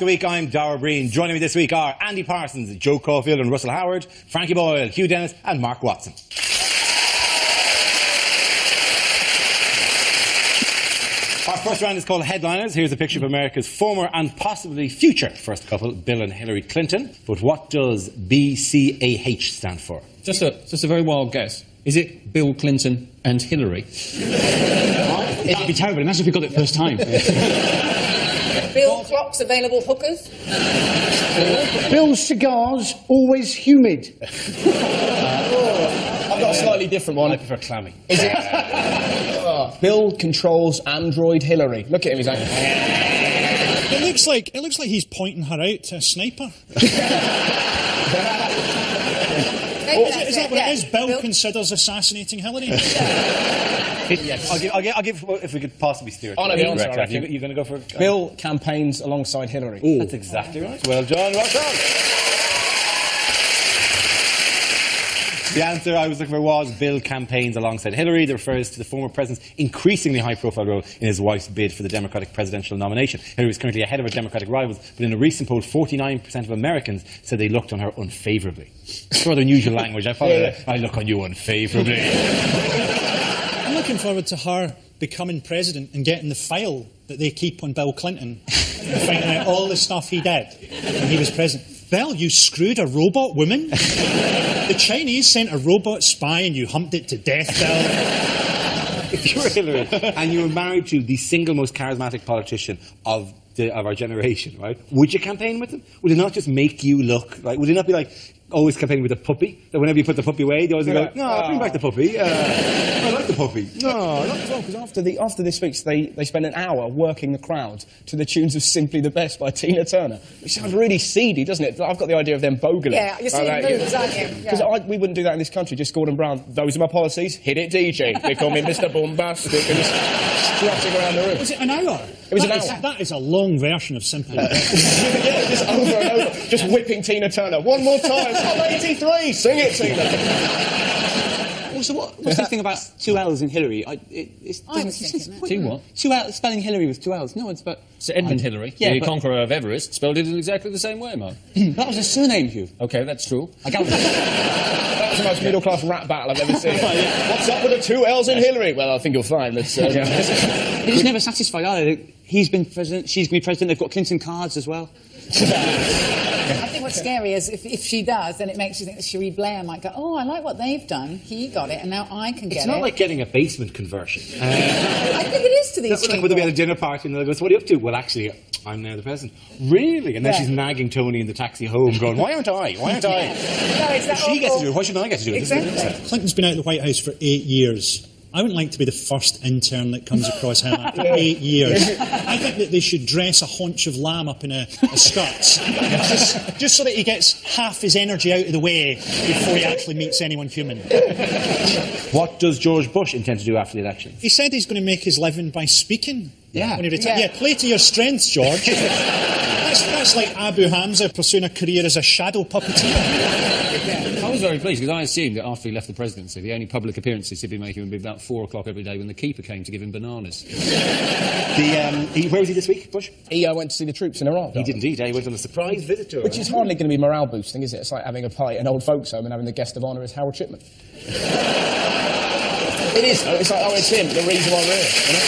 After Week, I'm Dara Breen. Joining me this week are Andy Parsons, Joe Caulfield and Russell Howard, Frankie Boyle, Hugh Dennis and Mark Watson. Our first round is called Headliners. Here's a picture of America's former and possibly future first couple, Bill and Hillary Clinton. But what does BCAH stand for? Just a very wild guess. Is it Bill Clinton and Hillary? It'd be terrible. Imagine if we got it first time. Bill clocks available hookers. Bill's cigars always humid. I've got a slightly different one. I prefer clammy. Is it? Bill controls Android Hillary. Look at him, he's like... It looks like he's pointing her out to a sniper. Is that what it is? Bill considers assassinating Hillary? Yes. I'll give if we could possibly steer it. Oh, no, the answer, I reckon. You're going to go for... Bill campaigns alongside Hillary. Ooh. That's exactly right. Well done, Russell. The answer I was looking for was Bill campaigns alongside Hillary. That refers to the former president's increasingly high-profile role in his wife's bid for the Democratic presidential nomination. Hillary is currently ahead of her Democratic rivals, but in a recent poll, 49% of Americans said they looked on her unfavourably. It's rather unusual language. I follow that. I look on you unfavourably. I'm looking forward to her becoming president and getting the file that they keep on Bill Clinton and finding out all the stuff he did when he was president. Bill, you screwed a robot woman? The Chinese sent a robot spy and you humped it to death, Bill. If you were Hillary and you were married to the single most charismatic politician of our generation, right, would you campaign with him? Would it not just make you look like... Would it not be like always campaigning with a puppy? That whenever you put the puppy away, they always go, no, bring back the puppy. I like the puppy. No, not the puppy. Because after this speech, they spent an hour working the crowd to the tunes of Simply the Best by Tina Turner. Which sounds really seedy, doesn't it? I've got the idea of them bogling. Yeah, you're seeing moves, aren't you? Because we wouldn't do that in this country, just Gordon Brown. Those are my policies. Hit it, DJ. They call me Mr. Bombastic. And just strutting around the room. Was it an hour? It was an hour. That is a long version of Simply the Best. Yeah, just over and over. Just whipping Tina Turner. One more time. I'm 83. Sing it, Tina. Also, what's the thing about two L's in Hillary? Two what? Two L's, spelling Hillary with two L's. No one's but... So Edmund Hillary, the conqueror of Everest, spelled it in exactly the same way, Mark. That was a surname, Hugh. OK, that's true. I gather That's the most middle-class rap battle I've ever seen. What's up with the two L's in Hillary? Well, I think you'll find that... He's never satisfied either. He's been president, she's going to be president, they've got Clinton cards as well. I think what's scary is if she does, then it makes you think that Cherie Blair might go, oh, I like what they've done. He got it, and now I can get it. It's not like getting a basement conversion. I think it is to these people. Like when they'll be at a dinner party and they'll go, so what are you up to? Well, actually, I'm now the president. Really? And then she's nagging Tony in the taxi home going, why aren't I? Why aren't I? No, it's that She gets to do it. Why shouldn't I get to do it? Exactly. Clinton's been out of the White House for 8 years. I wouldn't like to be the first intern that comes across him after 8 years. I think that they should dress a haunch of lamb up in a skirt, just so that he gets half his energy out of the way before he actually meets anyone human. What does George Bush intend to do after the election? He said he's going to make his living by speaking. Yeah. When he play to your strengths, George. That's like Abu Hamza pursuing a career as a shadow puppeteer. I was very pleased because I assumed that after he left the presidency, the only public appearances he'd be making would be about 4 o'clock every day when the keeper came to give him bananas. Where was he this week, Bush? He went to see the troops in Iraq. He did indeed. He went on a surprise visit tour. Which is hardly going to be morale boosting, is it? It's like having a pie at an old folks' home and having the guest of honour as Harold Shipman. It is. It's like, it's him, the reason why we're here. You know?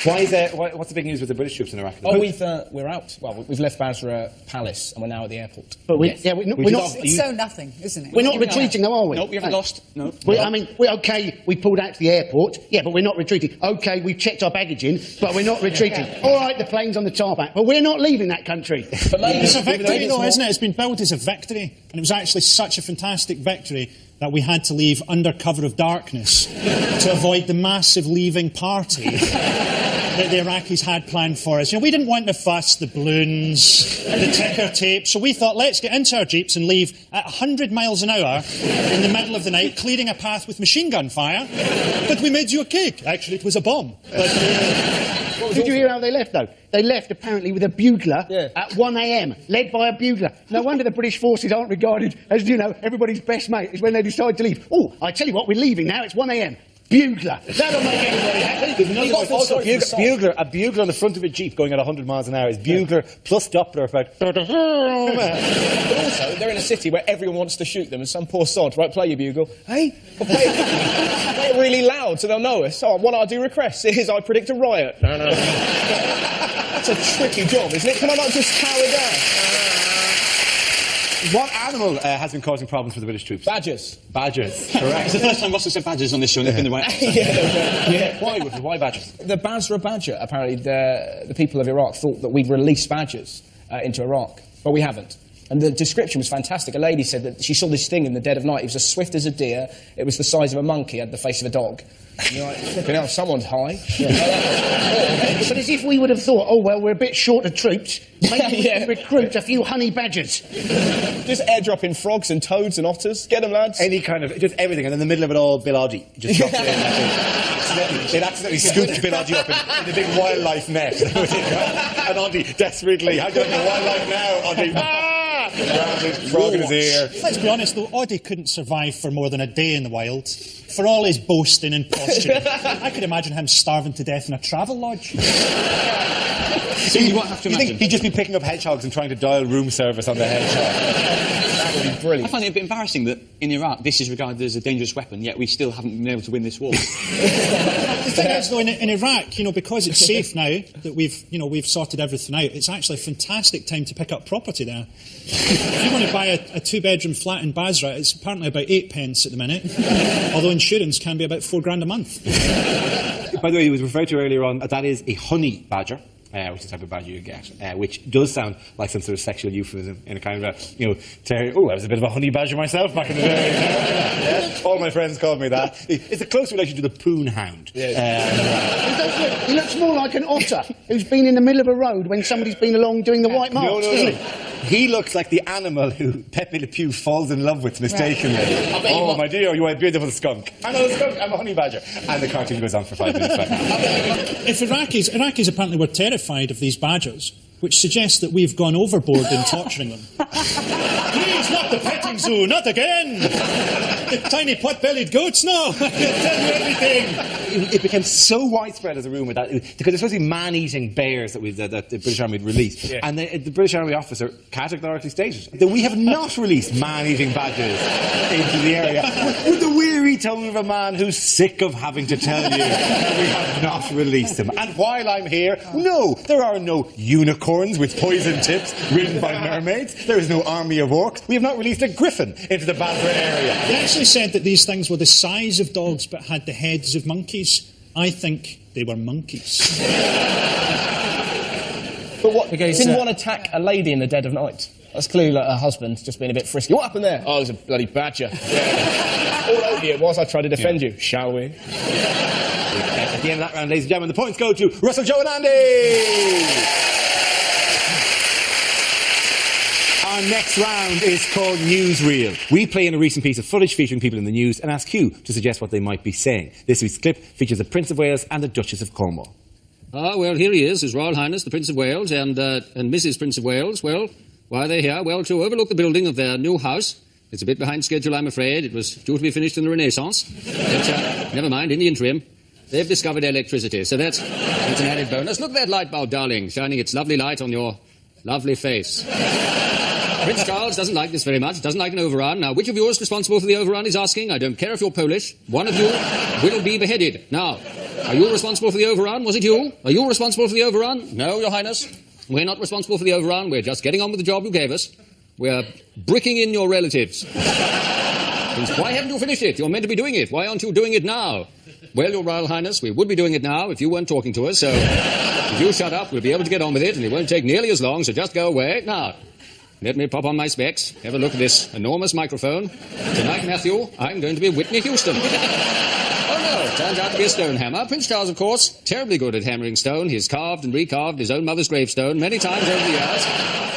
What's the big news with the British troops in Iraq? We're out. Well, we've left Basra Palace and we're now at the airport. But we're not... It's so nothing, isn't it? We're not retreating, though, are we? No, we haven't lost. No. We're OK, we pulled out to the airport. Yeah, but we're not retreating. OK, we've checked our baggage in, but we're not retreating. All right, the plane's on the tarmac, but we're not leaving that country. It's a victory, though, isn't it? It's been billed as a victory. And it was actually such a fantastic victory that we had to leave under cover of darkness to avoid the massive leaving party that the Iraqis had planned for us. You know, we didn't want the fuss, the balloons, the ticker tape, so we thought, let's get into our jeeps and leave at 100 miles an hour in the middle of the night, clearing a path with machine gun fire. But we made you a cake. Actually, it was a bomb. Did you hear how they left, though? They left, apparently, with a bugler at 1 a.m, led by a bugler. No wonder the British forces aren't regarded as, you know, everybody's best mate, is when they decide to leave. Oh, I tell you what, we're leaving now, it's 1 a.m. Bugler. That'll make everybody happy. There's nothing also a bugler on the front of a Jeep going at 100 miles an hour is bugler plus Doppler effect. But also, they're in a city where everyone wants to shoot them, and some poor sod, right, play your bugle. Hey, or play it really loud so they'll know us. Oh, what I do request is I predict a riot. No. That's a tricky job, isn't it? Can I not just cower down? What animal has been causing problems for the British troops? Badgers. Badgers, It's correct. the first time Russell said badgers on this show and they've been the right answer. Yeah. Why badgers? The Basra badger, apparently the people of Iraq thought that we'd release badgers into Iraq, but we haven't. And the description was fantastic. A lady said that she saw this thing in the dead of night. It was as swift as a deer. It was the size of a monkey, had the face of a dog. And you're like, flipping hell, someone's high. But as if we would have thought, oh, well, we're a bit short of troops. Maybe we can recruit a few honey badgers. Just airdropping frogs and toads and otters. Get them, lads. Any kind of, just everything, and in the middle of it all, Bill Oddie just dropped it in. It accidentally scooped Bill Oddie up in a big wildlife net. And Oddie desperately, how do I get wildlife now, Oddie? Frog in his ear. Let's be honest, though, Oddie couldn't survive for more than a day in the wild. For all his boasting and posturing, I could imagine him starving to death in a travel lodge. So you won't have to You imagine. think he'd just be picking up hedgehogs and trying to dial room service on the hedgehog? That would be I brilliant. find it a bit embarrassing that in Iraq this is regarded as a dangerous weapon, yet we still haven't been able to win this war. The thing is, though, in Iraq, because it's safe now that we've sorted everything out, it's actually a fantastic time to pick up property there. If you want to buy a two-bedroom flat in Basra, it's apparently about 8 pence at the minute, although insurance can be about $4,000 a month. By the way, it was referred to earlier on, that is a honey badger. Which is the type of badger you get, which does sound like some sort of sexual euphemism in a kind of I was a bit of a honey badger myself back in the day. Yeah. All my friends called me that. It's a close relation to the poon hound. He looks more like an otter who's been in the middle of a road when somebody's been along doing the white march, doesn't he? He looks like the animal who Pepe Le Pew falls in love with mistakenly. Right. Oh, my dear, you are a beautiful skunk. I'm not a skunk, I'm a honey badger. And the cartoon goes on for 5 minutes. If Iraqis apparently were terrified of these badgers, which suggests that we've gone overboard in torturing them. Please, not the petting zoo, not again! The tiny pot-bellied goats, no! I can tell you everything! It became so widespread as a rumour that because it's supposed to be man-eating bears that the British Army had released, and the British Army officer categorically stated that we have not released man-eating badgers into the area with the weary tone of a man who's sick of having to tell you we have not released them. And while I'm here, no, there are no unicorns with poison tips ridden by mermaids. There is no army of orcs. We have not released a griffin into the Basra area. They actually said that these things were the size of dogs but had the heads of monkeys. I think they were monkeys. But what? Didn't one attack a lady in the dead of night? That's clearly like her husband just being a bit frisky. What happened there? Oh, it was a bloody badger. All over you it was. I tried to defend you. Shall we? At the end of that round, ladies and gentlemen, the points go to Russell, Joe and Andy! Our next round is called Newsreel. We play in a recent piece of footage featuring people in the news and ask you to suggest what they might be saying. This week's clip features the Prince of Wales and the Duchess of Cornwall. Ah, well, here he is, His Royal Highness, the Prince of Wales, and Mrs. Prince of Wales. Well, why are they here? Well, to overlook the building of their new house. It's a bit behind schedule, I'm afraid. It was due to be finished in the Renaissance. But, never mind, in the interim, they've discovered electricity, so that's an added bonus. Look at that light bulb, darling, shining its lovely light on your lovely face. Prince Charles doesn't like this very much, doesn't like an overrun. Now, which of you is responsible for the overrun, he's asking. I don't care if you're Polish. One of you will be beheaded. Now, are you responsible for the overrun? Was it you? Are you responsible for the overrun? No, Your Highness. We're not responsible for the overrun. We're just getting on with the job you gave us. We're bricking in your relatives. Why haven't you finished it? You're meant to be doing it. Why aren't you doing it now? Well, Your Royal Highness, we would be doing it now if you weren't talking to us, so if you shut up, we'll be able to get on with it, and it won't take nearly as long, so just go away. Now, let me pop on my specs, have a look at this enormous microphone. Tonight, Matthew, I'm going to be Whitney Houston. Oh, no, turns out to be a stone hammer. Prince Charles, of course, terribly good at hammering stone. He's carved and recarved his own mother's gravestone many times over the years.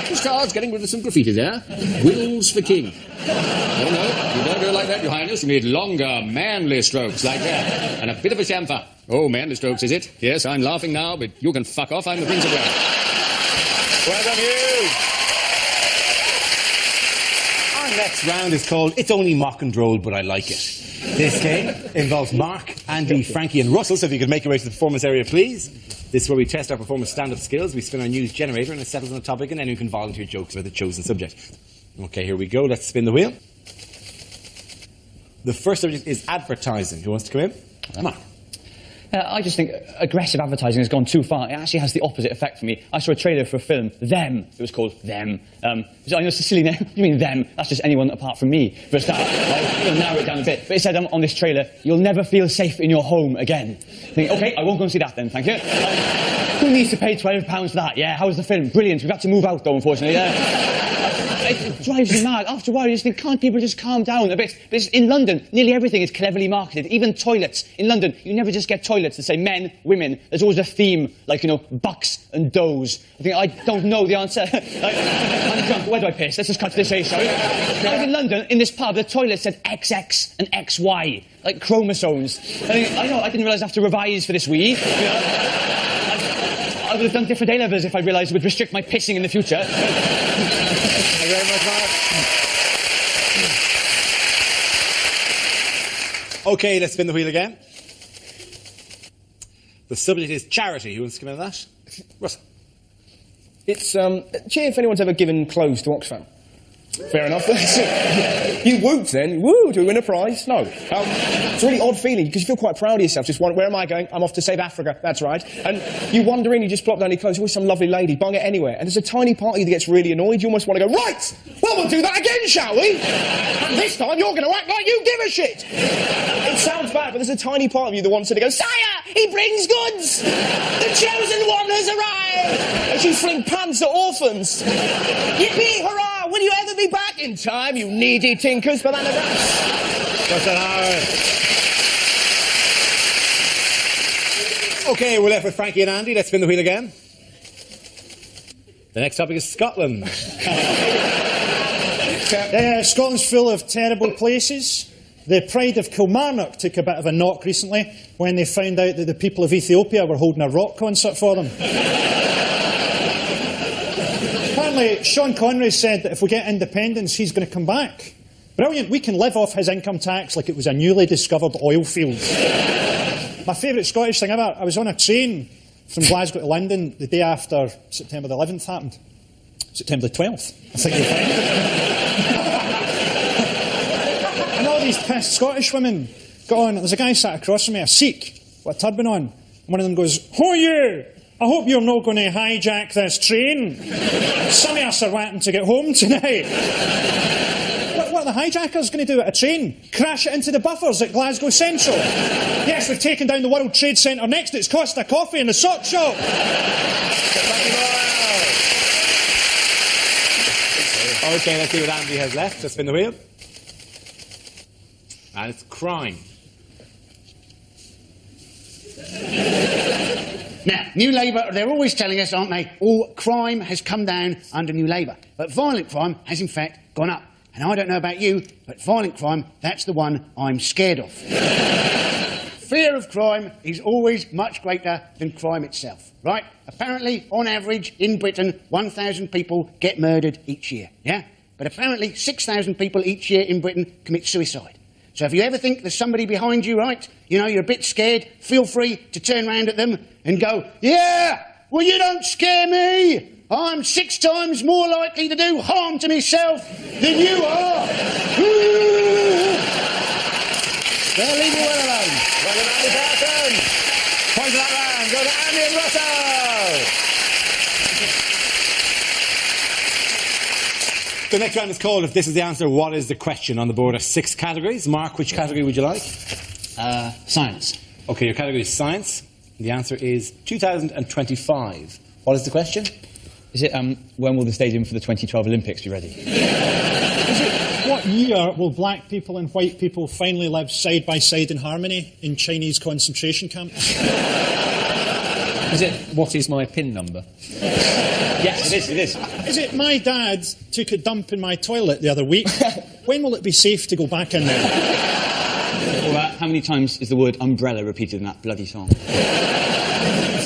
Prince Charles getting rid of some graffiti there. Whittles for king. Oh, no, you don't go like that, Your Highness. You need longer, manly strokes like that. And a bit of a chamfer. Oh, manly strokes, is it? Yes, I'm laughing now, but you can fuck off. I'm the Prince of Wales. Well done, you! Our next round is called It's Only Mock and Droll, but I Like It. This game involves Mark, Andy, Frankie and Russell, so if you could make your way to the performance area, please. This is where we test our performance stand-up skills. We spin our news generator and it settles on a topic, and then you can volunteer jokes about the chosen subject. OK, here we go. Let's spin the wheel. The first subject is advertising. Who wants to come in? Mark. I just think aggressive advertising has gone too far. It actually has the opposite effect for me. I saw a trailer for a film, Them. It was called Them. I know it's a silly name. What do you mean Them? That's just anyone apart from me. For a start, I'll narrow it down a bit. But it said on this trailer, you'll never feel safe in your home again. I think, OK, I won't go and see that then, thank you. Who needs to pay £12 for that? Yeah, how was the film? Brilliant. We've had to move out, though, unfortunately. It drives me mad. After a while, you just think, can't people just calm down a bit? But in London, nearly everything is cleverly marketed. Even toilets. In London, you never just get toilets that say men, women. There's always a theme, like, bucks and does. I don't know the answer. I'm drunk. Where do I piss? Let's just cut to the chase, shall we? Now, in London, in this pub, the toilet said XX and XY, like chromosomes. I didn't realise I have to revise for this wee. I would have done different A-levels if I realised it would restrict my pissing in the future. Thank you very much, Mark. OK, let's spin the wheel again. The subject is charity. Who wants to come in on that? Russell. It's, cheer if anyone's ever given clothes to Oxfam. Fair enough. You whooped then. Woo, do we win a prize? No. It's a really odd feeling because you feel quite proud of yourself. Just where am I going? I'm off to save Africa. That's right. And you wander in, you just plop down your clothes. Always some lovely lady, bung it anywhere. And there's a tiny part of you that gets really annoyed. You almost want to go, right, well, we'll do that again, shall we? And this time you're going to act like you give a shit. It sounds bad, but there's a tiny part of you that wants to go, sire, he brings goods. The chosen one has arrived. And you fling pants at orphans. Yippee, hurrah. Will you ever be back in time, you needy tinkers? Banana OK, we're left with Frankie and Andy. Let's spin the wheel again. The next topic is Scotland. Scotland's full of terrible places. The Pride of Kilmarnock took a bit of a knock recently when they found out that the people of Ethiopia were holding a rock concert for them. Apparently, Sean Connery said that if we get independence, he's going to come back. Brilliant. We can live off his income tax like it was a newly discovered oil field. My favourite Scottish thing ever, I was on a train from Glasgow to London the day after September the 11th happened. September the 12th, I think you'll find. And all these pissed Scottish women got on. There's a guy sat across from me, a Sikh, with a turban on. And one of them goes, "Who are you? I hope you're not going to hijack this train. Some of us are wanting to get home tonight." What are the hijackers going to do at a train? Crash it into the buffers at Glasgow Central? Yes, we've taken down the World Trade Centre next to its Costa Coffee in the sock shop. OK, let's see what Andy has left. Let's spin the wheel. And it's crime. Now, New Labour, they're always telling us, aren't they, all crime has come down under New Labour. But violent crime has, in fact, gone up. And I don't know about you, but violent crime, that's the one I'm scared of. Fear of crime is always much greater than crime itself, right? Apparently, on average, in Britain, 1,000 people get murdered each year, yeah? But apparently, 6,000 people each year in Britain commit suicide. So if you ever think there's somebody behind you, right, you're a bit scared, feel free to turn round at them and go, "Yeah, well, you don't scare me. I'm 6 times more likely to do harm to myself than you are." Well, leave me well alone. Well done, Andy Parson. Point that round. Go to Andy and Russell. The next round is called If This Is the Answer, What Is the Question? On the board are 6 categories. Mark, which category would you like? Science. OK, your category is science. The answer is 2025. What is the question? Is it, when will the stadium for the 2012 Olympics be ready? What year will black people and white people finally live side by side in harmony in Chinese concentration camps? Is it, what is my PIN number? Yes, it is. Is it my dad took a dump in my toilet the other week? When will it be safe to go back in there? Or how many times is the word umbrella repeated in that bloody song?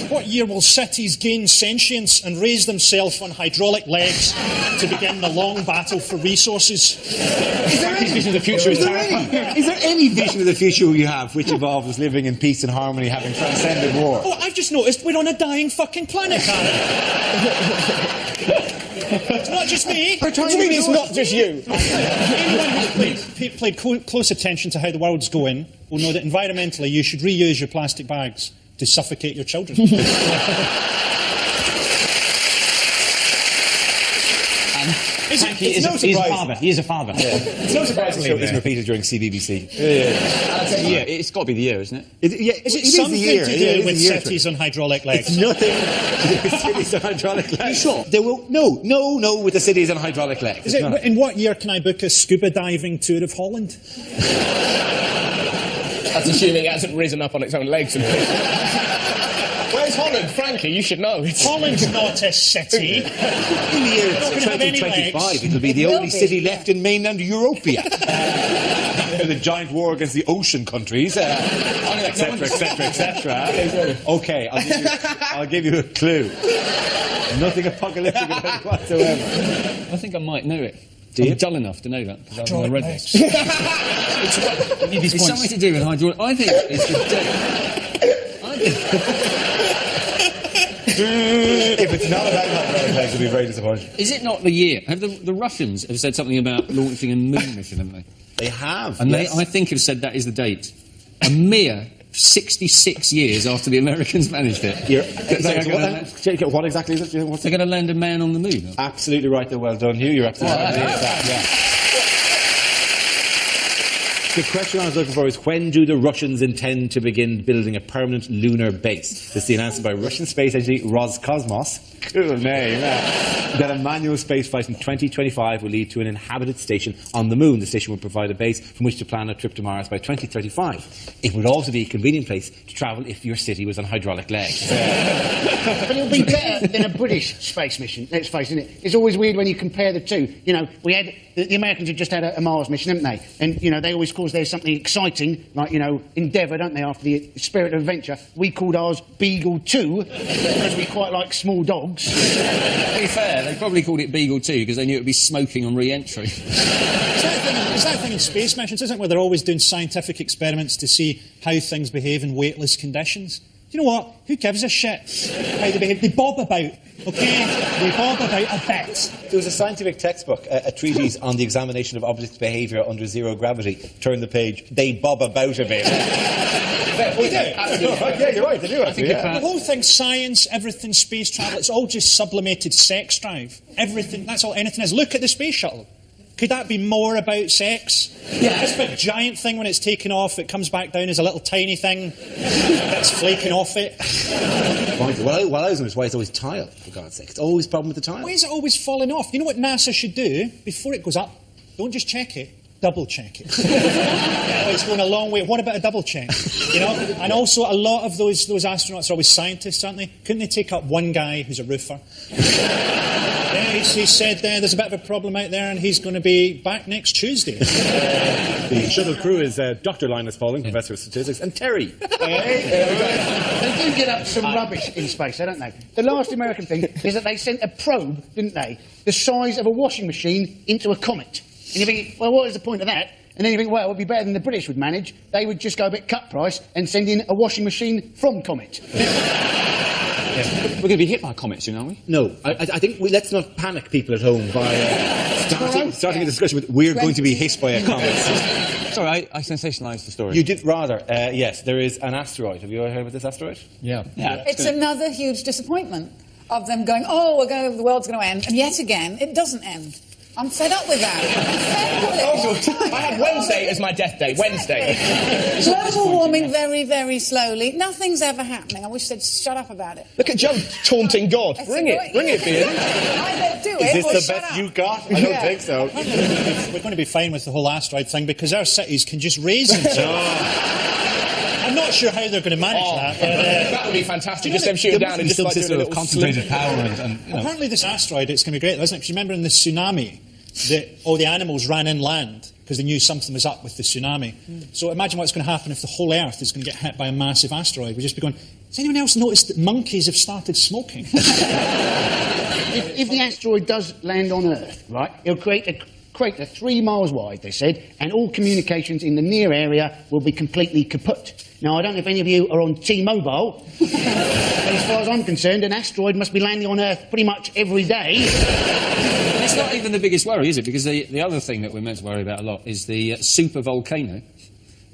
What what year will cities gain sentience and raise themselves on hydraulic legs to begin the long battle for resources? Is there any vision of the future? Is there any vision of the future you have which involves us living in peace and harmony, having transcended war? Oh, I've just noticed we're on a dying fucking planet, Harry. It's not just me. What do you mean it's not just you? Anyone who's played close attention to how the world's going will know that environmentally you should reuse your plastic bags to suffocate your children. He is a father. It's no surprise the show isn't repeated during CBBC. It's got to be the year, isn't it? Is it something to do with cities on hydraulic legs? It's nothing to do with cities on hydraulic legs. Are you sure? There will, no, with the cities on hydraulic legs. In what year can I book a scuba diving tour of Holland? That's assuming it hasn't risen up on its own legs. Where's Holland? Frankie, you should know. Holland's not a city. In the year 2025, it'll be the only city left in mainland Europea. The giant war against the ocean countries, etc., etc., etc. Okay, I'll give you a clue. Nothing apocalyptic about it whatsoever. I think I might know it. Do you? I'm dull enough to know that. Because I read legs. It's something to do with hydraulic. I think it's the date. If it's not about hydraulic legs, it'll be very disappointing. Is it not the year? Have the Russians have said something about launching a moon mission, haven't they? They have. And yes. they, I think, have said that is the date. A mere 66 years after the Americans managed it. What exactly is it? They're going to land a man on the moon. Absolutely right, though. Well done, Hugh. You're absolutely right. Yeah. The question I was looking for is, when do the Russians intend to begin building a permanent lunar base? This is the announcement by Russian space agency Roscosmos. Cool name. That a manual space flight in 2025 will lead to an inhabited station on the moon. The station will provide a base from which to plan a trip to Mars by 2035. It would also be a convenient place to travel if your city was on hydraulic legs. But it'll be better than a British space mission, let's face it. It's always weird when you compare the two. You know, we had the Americans had just had a Mars mission, haven't they? And, you know, they always call theirs something exciting, like, you know, Endeavour, don't they, after the Spirit of Adventure. We called ours Beagle 2, because we quite like small dogs. To be fair, they probably called it Beagle 2 because they knew it would be smoking on re-entry. It's that thing in space missions, isn't it, where they're always doing scientific experiments to see how things behave in weightless conditions? Do you know what? Who gives a shit how they behave? They bob about, okay? They bob about a bit. There was a scientific textbook, a treatise on the examination of object behaviour under zero gravity. Turn the page. They bob about a bit. They do. Yeah, you're right. They do. The whole thing, science, everything, space travel, it's all just sublimated sex drive. Everything, that's all anything is. Look at the space shuttle. Could that be more about sex? Yeah. This big giant thing, when it's taken off, it comes back down as a little tiny thing that's flaking off it. Well, I was wondering why it's always tile, for God's sake. It's always a problem with the tile. Why is it always falling off? You know what NASA should do? Before it goes up, don't just check it, double check it. Oh, it's going a long way. What about a double check? You know? And also, a lot of those astronauts are always scientists, aren't they? Couldn't they take up one guy who's a roofer? Yeah, he said there's a bit of a problem out there and he's going to be back next Tuesday. The shuttle crew is Dr. Linus Pauling, Professor of Statistics, and Terry. They do get up some rubbish in space, don't they? The last American thing is that they sent a probe, didn't they, the size of a washing machine into a comet. And you think, well, what is the point of that? And then you think, well, it would be better than the British would manage. They would just go a bit cut price and send in a washing machine from Comet. We're going to be hit by comets, aren't we? No, I think let's not panic people at home by starting a discussion with we're going to be hit by a comet. Sorry, I sensationalised the story. You did rather. Yes, there is an asteroid. Have you ever heard about this asteroid? Yeah. It's another huge disappointment of them going, oh, the world's going to end, and yet again, it doesn't end. I'm fed up with that. I'm fed up with it. I have Wednesday as my death day. Wednesday. Global warming very, very slowly. Nothing's ever happening. I wish they'd shut up about it. Look at Joe taunting God. Bring it, Ian. Either do Is it or this the shut best up. you got? I don't think so. We're going to be fine with the whole asteroid thing because our cities can just raise themselves. I'm not sure how they're going to manage that. But, that would be fantastic. Just them shooting down and just like doing a little concentrated power. And apparently this asteroid, it's going to be great, isn't it? Because you remember in the tsunami, all the animals ran inland because they knew something was up with the tsunami. So imagine what's going to happen if the whole Earth is going to get hit by a massive asteroid. We'll just be going, Has anyone else noticed that monkeys have started smoking? If the asteroid does land on Earth, right, it'll create a crater 3 miles wide, they said, and all communications in the near area will be completely kaput. Now, I don't know if any of you are on T-Mobile, but as far as I'm concerned, an asteroid must be landing on Earth pretty much every day. It's not even the biggest worry, is it? Because the other thing that we're meant to worry about a lot is the super volcano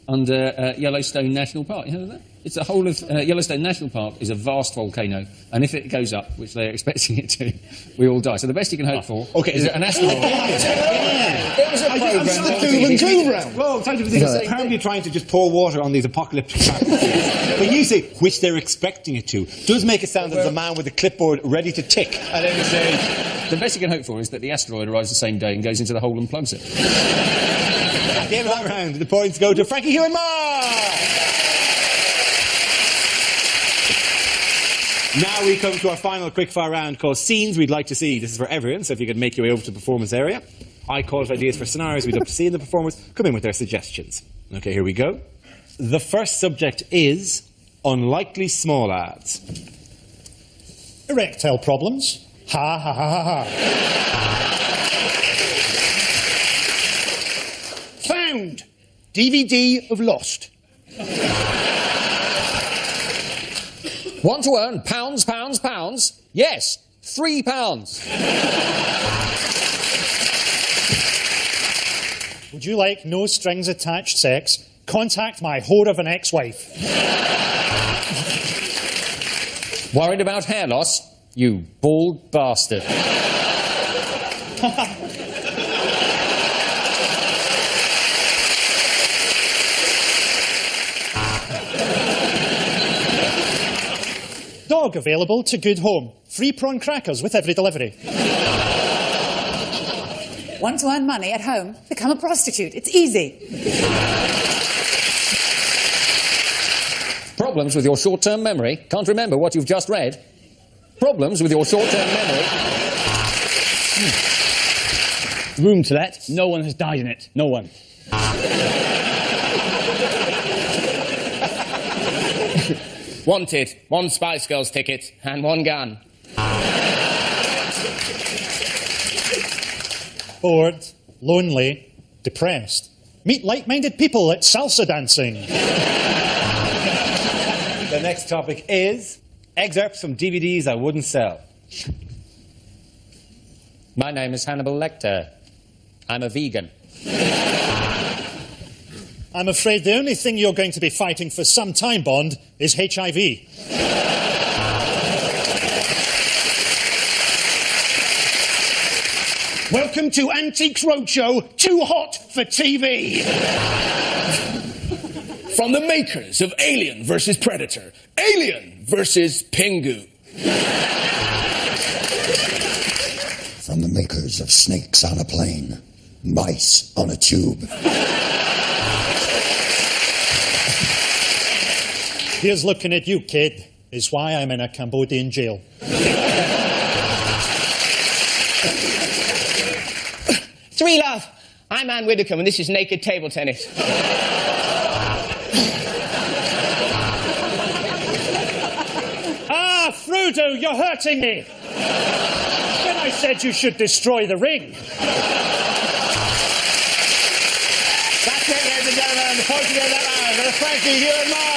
under Yellowstone National Park. You know that? It's the whole of Yellowstone National Park is a vast volcano, and if it goes up, which they're expecting it to, we all die. So the best you can hope for is an asteroid. It was a programme. Well, apparently trying to just pour water on these apocalyptic facts. But you say, which they're expecting it to, does make it sound as the man with the clipboard ready to tick at any stage. The best you can hope for is that the asteroid arrives the same day and goes into the hole and plugs it. At the end of that round, the points go to Frankie, Hugh and Mark! Now we come to our final quickfire round called Scenes We'd Like to See. This is for everyone, so if you could make your way over to the performance area. I call for ideas for scenarios we'd love to see, and the performers come in with their suggestions. OK, here we go. The first subject is unlikely small ads. Erectile problems. Ha ha ha ha ha. Found! DVD of Lost. Want to earn pounds? Yes, £3. Would you like no strings attached sex? Contact my whore of an ex-wife. Worried about hair loss? You bald bastard. Dog available to good home. Free prawn crackers with every delivery. Want to earn money at home? Become a prostitute. It's easy. Problems with your short-term memory? Can't remember what you've just read? Problems with your short-term memory? Room to let. No one has died in it. No one. Wanted, 1 Spice Girls ticket and 1 gun. Bored, lonely, depressed. Meet like-minded people at salsa dancing. The next topic is excerpts from DVDs I wouldn't sell. My name is Hannibal Lecter. I'm a vegan. I'm afraid the only thing you're going to be fighting for some time, Bond, is HIV. Welcome to Antiques Roadshow, Too Hot for TV. From the makers of Alien vs. Predator, Alien vs. Pingu. From the makers of Snakes on a Plane, Mice on a Tube. Here's looking at you, kid, is why I'm in a Cambodian jail. Three love. I'm Anne Widdecombe and this is Naked Table Tennis. Ah, Frodo, you're hurting me! When I said you should destroy the ring. That's it, ladies and gentlemen. The points again that round. There's Frankie, Hugh and Mark.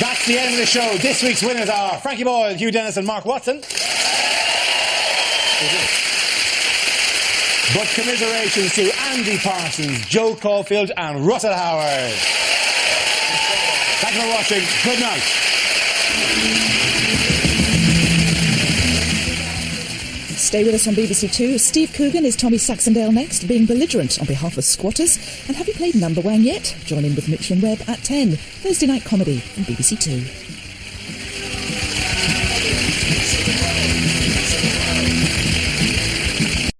That's the end of the show. This week's winners are Frankie Boyle, Hugh Dennis and Mark Watson. But commiserations to Andy Parsons, Joe Caulfield and Russell Howard. Thank you for watching. Good night. Stay with us on BBC Two. Steve Coogan is Tommy Saxondale next, being belligerent on behalf of squatters. And have you played Number One yet? Join in with Mitchell and Webb at 10. Thursday night comedy on BBC Two.